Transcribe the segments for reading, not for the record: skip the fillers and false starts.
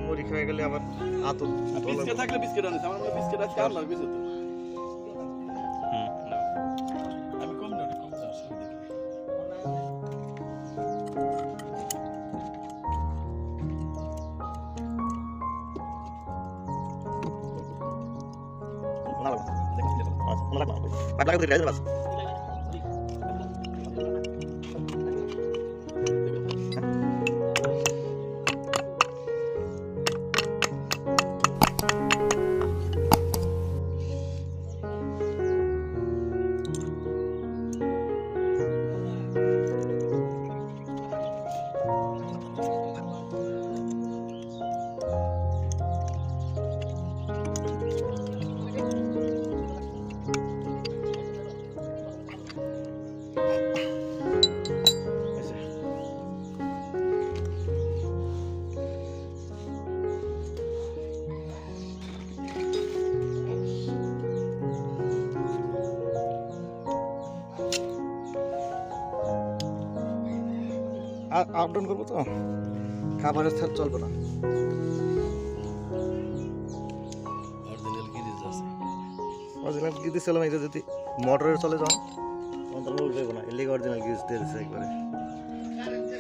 মুড়ি খেয়ে গেলে আবার আতর বিস্কিট থাকলে বিস্কিট আনিস আমার বিস্কিট আজকে আর লাগবে তো আমি কম না কম আপ ডাউন করবো তো খাবারের স্থান চলবে না অরিজিনাল গিজ চলে না যদি মোটরের চলে যাও তখন উঠবে না এর লিগে অরিজিনাল গিজ দিয়ে দিচ্ছে একবারে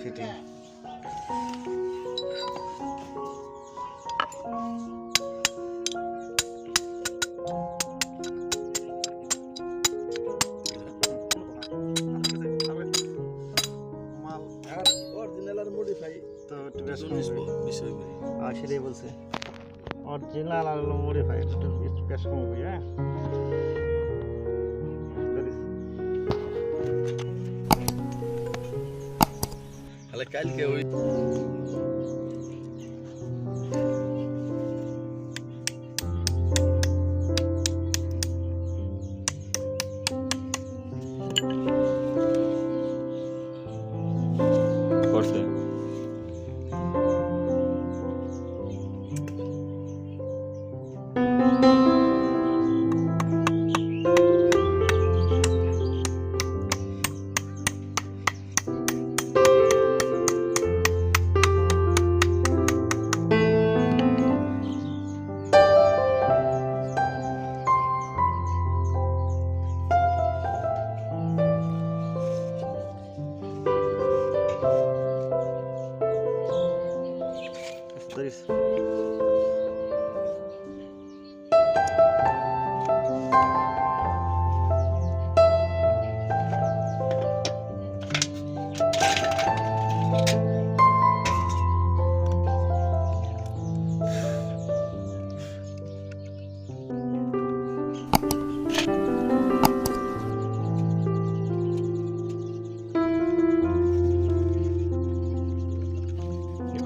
ফিটিং সেটাই বলছে অরিজিনাল আর মডিফাই একটু বেশ কম হবে হ্যাঁ তাহলে কালকে ওই করছে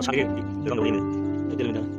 Sakit, itu kan begini. Itu